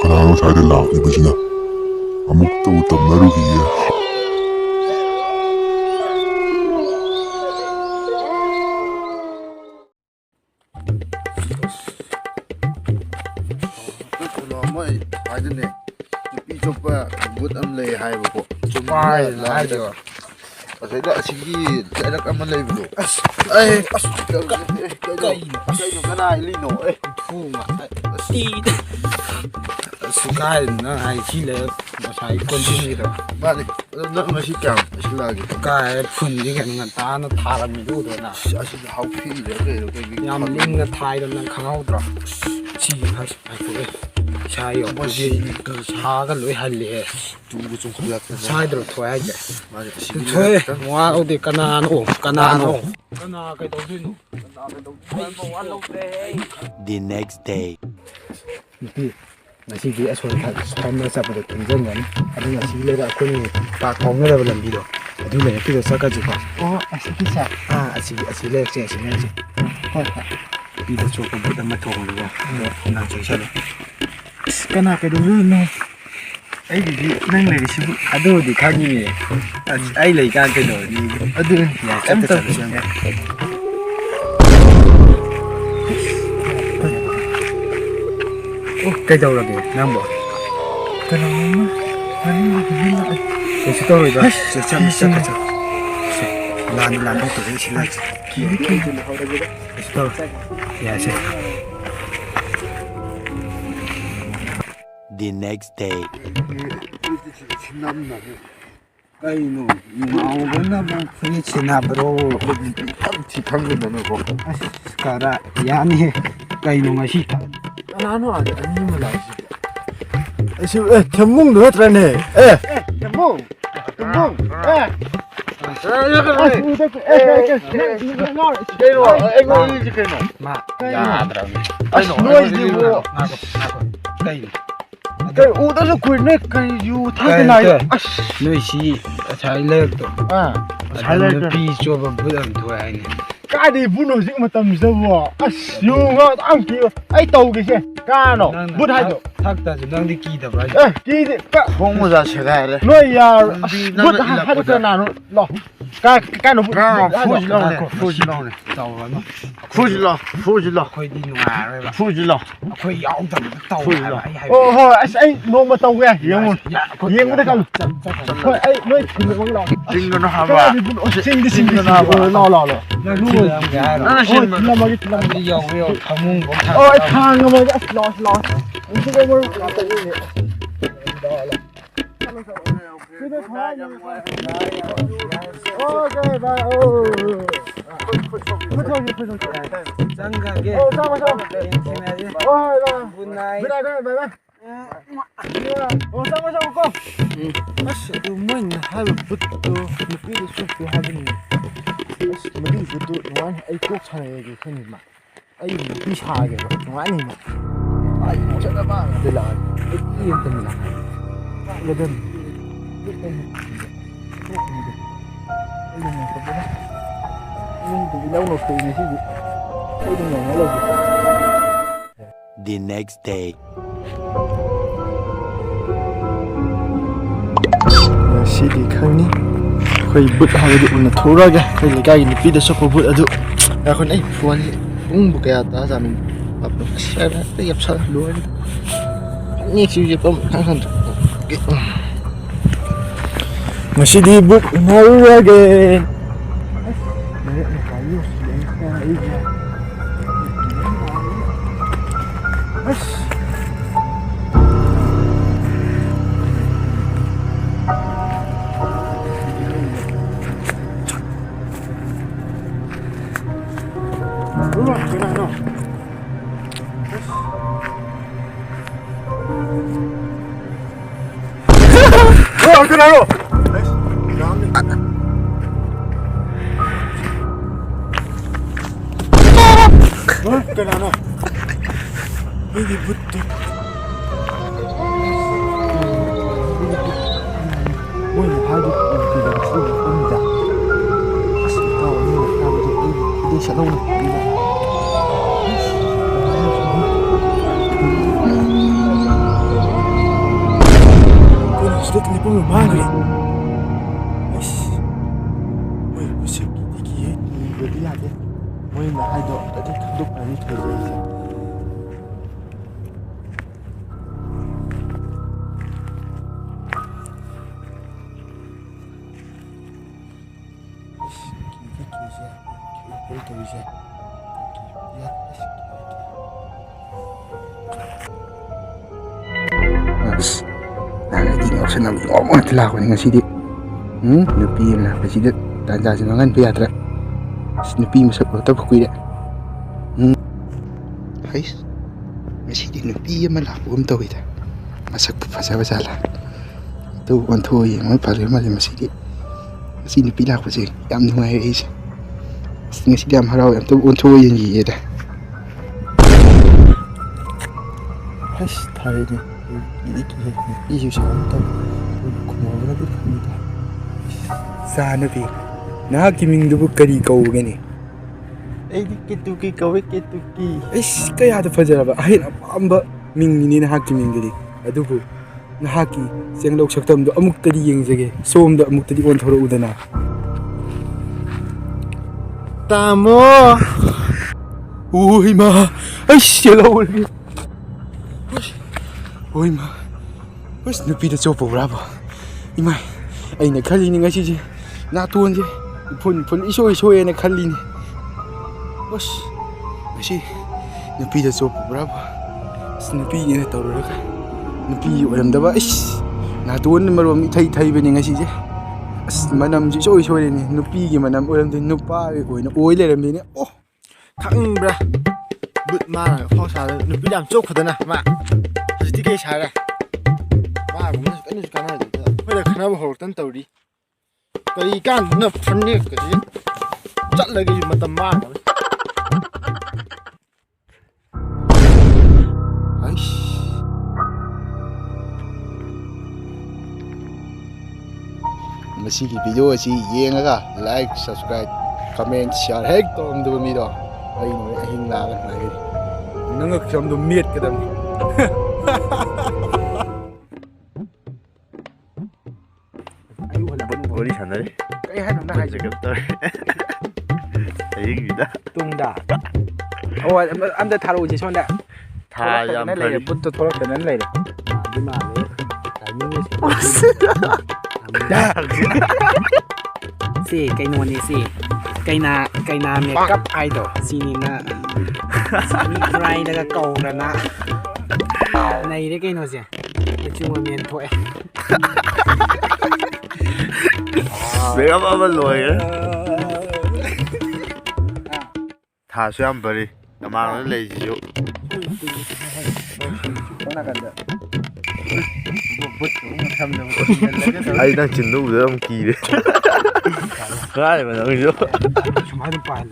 그나마 잘될라 이거지나 아무것도 못한 나루기에 뭐이 아이들네 이 좁아 못 암레 하이고 와이 라이죠. 어제가 아시기 제가 한번 레이브도 에이 아수 가나 일리노 에이 푸마 띠다 수가이나 하이키레 마사이 콘티니도 맞네 너 맛이 깜 실라기 가에 푼지 그냥 다나 타람이도나 아시 하우피 이렇게 얌 링나 타이는 강하우더라 지 88%에 샤이 어디 그 샤가 로이 할래 두고 좀 걸렸다 샤이드로 토야게 맞아 토에 와 어디 까나노 까나 그래도 The next day. ꯉꯁꯤꯗꯤ ꯑꯁꯣꯝꯗ ꯆꯠꯄꯗ ꯊꯦꯡꯖꯟꯒꯅꯤ ꯑꯗꯨꯅ ꯁꯤ ꯂꯩꯕ ꯑꯩꯈꯣꯏꯅ ꯄꯥꯛ ꯐꯥꯎꯅꯗꯕ ꯂꯝꯕꯤꯗꯣ ꯑꯗꯨ ꯂꯩꯔꯛꯀꯤꯗꯣ ꯆꯠꯀꯁꯤꯀꯣ ꯑꯁꯤꯒꯤꯁꯦ ꯑꯁꯤ ꯂꯩꯔꯛꯁꯦ ꯑꯁꯤ ꯂꯩꯔꯛꯁꯦ ꯍꯣꯏ ꯅꯨꯄꯤꯗ ꯆꯣꯞꯄ ꯕꯨꯠ ꯑꯃ ꯊꯣꯡꯉꯒ ꯅꯪ ꯆꯪꯁꯜꯂꯣ ꯀꯅꯥ ꯀꯩꯗꯧꯗꯣꯏꯅꯣ ꯑꯩꯒꯤꯗꯤ ꯅꯪ ꯂꯩꯔꯤꯁꯤꯕꯨ ꯑꯗꯨꯕꯨꯗꯤ ꯈꯪꯉꯤꯅꯦ ꯑꯩ ꯂꯩꯀꯥꯟ ꯀꯩꯗꯧꯔꯅꯤ ꯑꯗꯨ ꯌꯥꯏ ꯆꯠꯇꯁꯨ ꯀꯩꯗꯧꯔꯒꯦ ꯅꯪꯕꯣ ꯀꯅꯥꯅꯣ ꯀꯩꯁꯨ ꯇꯧꯔꯣꯏꯗ ꯆꯠ ꯂꯥꯟ ꯊꯣꯛꯇ꯭ꯔꯦ ꯁꯤ ꯂꯥꯛꯁꯦ ꯀꯩꯁꯨ ꯇꯧꯔꯣꯏ ꯌꯥꯁꯦ The next day. ꯀꯩꯅꯣ ꯉꯥꯎꯕꯅꯕ ꯐꯨꯔꯤꯠ ꯁꯤꯟꯅꯕ꯭ꯔꯣ ꯈꯪꯗꯅꯀꯣ ꯑꯁ ꯀꯔ ꯌꯥꯅꯤꯍꯦ ꯀꯩꯅꯣ ꯉꯁꯤ ꯀꯅꯥꯅꯣ ꯑꯥꯗ ꯑꯅꯤ ꯑꯃ ꯂꯥꯛꯏꯁꯦ ꯑꯩꯁꯨ ꯊꯦꯝꯃꯨꯡꯗꯨ ꯅꯠꯇ꯭ꯔꯅꯦ ꯊꯦꯝꯃꯨꯡ ꯀꯩꯅꯣ ꯑꯩꯉꯣꯟꯗ ꯀꯩꯅꯣ ꯃꯥ ꯌꯥꯗ꯭ꯔꯕꯅꯤ ꯑꯁ ꯅꯣꯏꯁꯤꯕꯨ ꯀꯩꯅꯣ ꯀꯩ ꯎꯗꯁꯨ ꯀꯨꯏꯔꯦ ꯀꯩ ꯌꯨ ꯊꯛꯇꯅ ꯑꯁ ꯅꯣꯏ ꯁꯤ ꯑꯁꯥꯏ ꯂꯩꯔꯛꯇꯣ ꯑꯁꯥꯏ ꯅꯨꯄꯤ ꯆꯣꯞꯄ ꯕꯨꯠ ꯑꯃ ꯊꯣꯛꯑꯦ ꯍꯥꯏꯅꯦ ꯀꯥꯏꯗꯩ ꯕꯨꯠꯅꯣ ꯍꯧꯖꯤꯛ ꯃꯇꯝꯁꯤꯗꯕꯨ ꯑꯁ ꯌꯨ ꯉꯥꯎ ꯀꯤꯕ ꯑꯩ ꯇꯧꯒꯦꯁꯦ ꯀꯥꯅꯣ ꯕꯨꯠ ꯍꯥꯏꯗꯣ ꯊꯛꯇꯁꯨ ꯅꯪꯗꯤ ꯀꯤꯗꯕ꯭ꯔꯥ ꯍꯥꯏꯁꯦ ꯀꯤꯗꯦ ꯈꯣꯡ ꯃꯣꯖꯥ ꯁꯦꯒꯥꯏꯔꯦ ꯅꯣꯏ ꯌꯥꯔ ꯕꯨꯠ ꯍꯥꯏꯗꯣ ꯀꯅꯥꯅꯣ ꯂꯥꯎ ꯀꯥꯏꯅꯣ ꯕꯨꯠ ꯐꯨꯖꯤ ꯂꯥꯎꯅꯦ ꯇꯧꯔꯅꯨ ꯐꯨꯖꯤ ꯂꯥꯎ ꯑꯩꯈꯣꯏꯗꯤ ꯅꯨꯡꯉꯥꯏꯔꯣꯏꯕ ꯐꯨꯖꯤ ꯂꯥꯎ ꯑꯩꯈꯣꯏ ꯌꯥꯎꯗꯕꯗ ꯇꯧ ꯍꯥꯏꯕ ꯑꯩ ꯍꯥꯏꯕ ꯑꯣ ꯍꯣꯏ ꯑꯁ ꯑꯩ ꯅꯣꯡꯃ ꯇꯧꯒꯦ ꯌꯦꯡꯉꯨ ꯌꯦꯡꯕꯗ ꯀꯜꯂꯨ ꯍꯣꯏ ꯑꯩ ꯅꯣꯏ ꯊꯤꯟꯕ ꯂꯥꯎ ꯆꯤꯡꯒꯅꯣ ꯍꯥꯏꯕ ꯆꯤꯡꯒꯅꯣ ꯍꯥꯏꯕ ꯂꯥꯎ ꯅꯪ ꯊꯤꯜꯂꯝꯒꯦ ꯍꯥꯏꯔꯣ ꯊꯤꯜꯂꯝꯃꯒꯦ ꯌꯧꯋꯦ ꯐꯃꯨꯡꯐꯥꯎ 어, 당황하면 나와. 음식을 갖다 주네. 오케이, 봐. 짱가게 어, 잡아. 굿나잇 잡아, 고. ꯑꯁ ꯑꯗꯨ ꯃꯣꯏꯅ ꯍꯥꯏꯕ ꯕꯨꯠꯇꯣ ꯅꯨꯄꯤꯗ ꯆꯣꯞꯄꯦ ꯍꯥꯏꯕꯅꯤ ꯑꯁ ꯃꯗꯨꯒꯤ ꯕꯨꯠꯇꯨ ꯅꯨꯡꯉꯥꯏꯅꯤ ꯑꯩ ꯀꯣꯛ ꯁꯥꯟꯅꯔꯒꯦ ꯈꯪꯅꯤꯡꯕ ꯑꯩ ꯅꯨꯄꯤ ꯁꯥꯒꯦꯕ ꯅꯨꯡꯉꯥꯏꯅꯤꯕ ꯑꯩ ꯃꯨꯁꯛꯅꯕ ꯑꯗꯨ ꯂꯥꯛꯑꯅꯤ ꯑꯩ ꯌꯦꯡꯇꯅꯤ ꯂꯥꯛꯑꯒꯗꯝ The next day. ꯉꯁꯤꯗꯤ ꯈꯪꯅꯤ ꯑꯩꯈꯣꯏ ꯕꯨꯠ ꯍꯥꯏꯕꯗꯨ ꯎꯅ ꯊꯣꯛꯔꯒꯦ ꯑꯩꯈꯣꯏ ꯂꯩꯀꯥꯏꯒꯤ ꯅꯨꯄꯤꯗ ꯁꯣꯛꯄ ꯕꯨꯠ ꯑꯗꯨ ꯑꯩꯈꯣꯏꯅ ꯑꯩ ꯐꯣꯟꯁꯦ ꯄꯨꯡꯕꯨ ꯀꯌꯥ ꯇꯥꯖꯥꯠꯅꯣ ꯍꯦꯛꯇ ꯌꯥꯞꯁꯜꯂ ꯂꯣꯏꯔꯦ ꯅꯦꯛꯁꯤ ꯌꯦꯞꯄꯝ ꯈꯪꯍꯟꯗ꯭ꯔꯦ ꯉꯁꯤꯗꯤ ꯕꯨꯠ ꯎꯅꯔꯨꯔꯒꯦ 그나로 그나로 여기 붙어 뭐야 하도 그거 추워 겁니다 아쉽다 오늘 아버지 이 샤도는 ꯇꯣꯇꯂꯤ ꯄꯨꯡ ꯃꯥꯡꯈ꯭ꯔꯦ ꯑꯁ ꯃꯣꯏ ꯎꯆꯦꯛꯀꯤꯗꯒꯤ ꯏꯕꯗꯤ ꯌꯥꯗꯦ ꯃꯣꯏꯅ ꯍꯥꯏꯗꯣ ꯑꯝꯇꯗꯤ ꯈꯪꯗꯣꯛꯄꯅꯤ ꯊꯣꯏꯖꯩꯁꯦ ꯀꯤꯁꯦ ꯀꯩ ꯇꯧꯔꯤꯁꯦ ꯑꯁ ꯅꯍꯥꯟꯒꯩꯗꯤ ꯉꯥꯎꯁꯟꯅꯕ ꯌꯣꯝ ꯉꯥꯛꯇ ꯂꯥꯛꯄꯅꯤ ꯉꯁꯤꯗꯤ ꯅꯨꯄꯤ ꯑꯃ ꯂꯥꯛꯄꯁꯤꯗ ꯇꯥꯟꯖꯥꯁꯦ ꯃꯥꯡꯍꯟꯕ ꯌꯥꯗ꯭ꯔꯦ ꯑꯁ ꯅꯨꯄꯤ ꯃꯁꯛ ꯎꯔꯛꯇꯕ ꯀꯨꯏꯔꯦ ꯍꯩꯁ ꯉꯁꯤꯗꯤ ꯅꯨꯄꯤ ꯑꯃ ꯂꯥꯛꯄꯒꯨꯝ ꯇꯧꯋꯤꯗ ꯃꯁꯛꯄꯨ ꯐꯖꯕ ꯖꯥꯠꯂꯥ ꯑꯗꯨ ꯑꯣꯟꯊꯣꯛꯑ ꯌꯦꯡꯕ ꯐꯖꯕ ꯃꯥꯜꯂꯦ ꯉꯁꯤ ꯅꯨꯄꯤ ꯂꯥꯛꯄꯁꯦ ꯌꯥꯝ ꯅꯨꯡꯉꯥꯏꯔꯦ ꯑꯩꯁꯦ ꯑꯁ ꯉꯁꯤꯗꯤ ꯌꯥꯝ ꯍꯔꯥꯎꯋꯦ ꯑꯝꯇ ꯑꯣꯟꯊꯣꯛꯑ ꯌꯦꯡꯈꯤꯒꯦꯗ ꯑꯁ ꯊꯥꯔꯛꯏꯅꯦ ꯀꯤꯍꯦ ꯅꯨꯄꯤꯁꯨ ꯁꯥꯎꯟ ꯇꯧ ꯈꯨꯝꯃꯧꯕꯅꯗꯤ ꯐꯪꯉꯤꯗ ꯆꯥꯅꯨꯄꯤ ꯅꯍꯥꯛꯀꯤ ꯃꯤꯡꯗꯨꯕꯨ ꯀꯔꯤ ꯀꯧꯕꯒꯦꯅꯦ ꯑꯩꯗꯤ ꯀꯦꯇꯨꯀꯤ ꯀꯧꯋꯦ ꯀꯦꯇꯨꯀꯤ ꯑꯩꯁ ꯀꯌꯥꯗ ꯐꯖꯔꯕ ꯑꯍꯦꯟ ꯑꯄꯥꯝꯕ ꯃꯤꯡꯅꯤꯅꯦ ꯅꯍꯥꯛꯀꯤ ꯃꯤꯡꯗꯨꯗꯤ ꯑꯗꯨꯕꯨ ꯅꯍꯥꯛꯀꯤ ꯆꯦꯡꯂꯧ ꯁꯛꯇꯝꯗꯣ ꯑꯃꯨꯛꯇꯗꯤ ꯌꯦꯡꯖꯒꯦ ꯁꯣꯝꯗ ꯑꯃꯨꯛꯇꯗꯤ ꯑꯣꯟꯊꯣꯔꯛꯎꯗꯅ ꯇꯥꯃꯣ ꯑꯣꯏꯃ ꯑꯩꯁ ꯆꯦꯜꯍꯧꯔꯒꯦ ꯑꯣꯏꯃ ꯑꯁ ꯅꯨꯄꯤꯗ ꯆꯣꯞꯄꯨꯕ꯭ꯔꯥꯕꯣ ꯏꯃꯥ ꯑꯩꯅ ꯈꯜꯂꯤꯅꯤ ꯉꯁꯤꯁꯦ ꯅꯥꯇꯣꯟꯁꯦ ꯐꯨꯟ ꯏꯁꯣꯏ ꯁꯣꯏꯌꯦꯅ ꯈꯜꯂꯤꯅꯤ ꯑꯁ ꯉꯁꯤ ꯅꯨꯄꯤꯗ ꯆꯣꯞꯄꯨꯕ꯭ꯔꯥꯕꯣ ꯑꯁ ꯅꯨꯄꯤꯅꯦꯅ ꯇꯧꯔꯨꯔꯒ ꯅꯨꯄꯤ ꯑꯣꯏꯔꯝꯗꯕ ꯑꯩꯁ ꯅꯥꯇꯣꯟ ꯃꯔꯣꯝ ꯏꯊꯩ ꯊꯩꯕꯅꯤ ꯉꯁꯤꯁꯦ ꯑꯁ ꯃꯅꯝꯁꯤ ꯏꯁꯣꯏ ꯁꯣꯏꯔꯦꯅꯦ ꯅꯨꯄꯤꯒꯤ ꯃꯅꯝ ꯑꯣꯏꯔꯝꯗꯦ ꯅꯨꯄꯥꯒꯤ ꯑꯣꯏꯅ ꯑꯣꯏ ꯂꯩꯔꯝꯃꯤꯅꯦ ꯑꯣ ꯈꯪꯕ꯭ꯔꯥ ꯕꯨꯠ ꯃꯥꯅ ꯐꯥꯎꯁꯥꯗ ꯅꯨꯄꯤꯗ ꯌꯥꯝ ꯆꯣꯛꯈꯗꯅ ꯃꯥ ꯍꯧꯖꯤꯛꯇꯤ ꯀꯩ ꯁꯥꯔꯦ ꯃꯥꯒꯨꯝꯕꯅꯁꯨ ꯀꯟꯅꯁꯨ ꯀꯥꯟꯅꯗꯦꯗ ꯑꯩꯈꯣꯏꯗ ꯈꯟꯅꯕ ꯍꯧꯔꯛꯇꯅ ꯇꯧꯔꯤ ꯀꯔꯤ ꯀꯥꯟꯗꯅ ꯐꯅꯦꯛꯀꯁꯤ ꯆꯠꯂꯒꯁꯨ ꯃꯇꯝ ꯃꯥꯡꯅꯕ ꯃꯁꯤꯒꯤ ꯚꯤꯗꯤꯑꯣ ꯑꯁꯤ ꯌꯦꯡꯉꯒ ꯂꯥꯏꯛ ꯁꯕꯁꯀ꯭ꯔꯥꯏꯕ ꯀꯃꯦꯟ ꯁꯤꯌꯥꯔ ꯍꯦꯛ ꯇꯧꯔꯝꯗꯕ ꯃꯤꯗꯣ ꯑꯩ ꯅꯣꯏ ꯑꯍꯤꯡ ꯂꯥꯛꯑꯒ ꯉꯥꯏꯒꯅꯤ ꯅꯉꯛ ꯁꯝꯗꯣ ꯃꯦꯠꯀꯗꯕꯅꯤ ꯋꯥꯔꯤ ꯁꯥꯟꯅꯔꯤ ꯀꯩ ꯍꯥꯏꯅꯣ ꯅꯪ ꯍꯥꯏꯁꯦ ꯑꯍꯤꯡꯁꯤꯗ ꯇꯨꯡꯗ ꯑꯣ ꯑꯝꯇ ꯊꯥꯔꯛꯎꯁꯦ ꯁꯣꯝꯗ ꯊꯥ ꯌꯥꯝ ꯂꯩꯔꯦ ꯐꯔꯤ ꯕꯨꯠꯇꯣ ꯊꯣꯛꯂꯛꯇꯅ ꯂꯩꯔꯦ ꯑꯗꯨ ꯃꯥꯜꯂꯦ ꯇꯥꯏꯃꯤꯡꯁꯦ ꯁꯤ ꯀꯩꯅꯣꯅꯦ ꯁꯤ ꯀꯩꯅꯥ ꯃꯦꯀꯞ ꯍꯥꯏꯗꯣ ꯁꯤꯅꯤꯅ ꯃꯤ ꯈꯨꯔꯥꯏꯗꯒ ꯀꯧꯗꯅ ꯅꯩꯔꯦ ꯀꯩꯅꯣꯁꯦ ꯃꯆꯨ ꯃꯃꯦꯟ ꯊꯣꯛꯑꯦ ꯃꯦꯀꯞ ꯑꯃ ꯂꯣꯏꯔꯦ ꯊꯥꯁꯨ ꯌꯥꯝ ꯐꯔꯤ ꯅꯃꯥꯡꯗ ꯂꯩꯔꯤꯁꯤꯁꯨ ꯑꯩ ꯅꯪ ꯆꯤꯟꯗ ꯎꯕꯗ ꯑꯃꯨꯛ ꯀꯤꯔꯦ ꯀꯥꯏꯕ ꯅꯪꯁꯨ ꯁꯨꯃꯥꯏꯅ ꯄꯥꯏ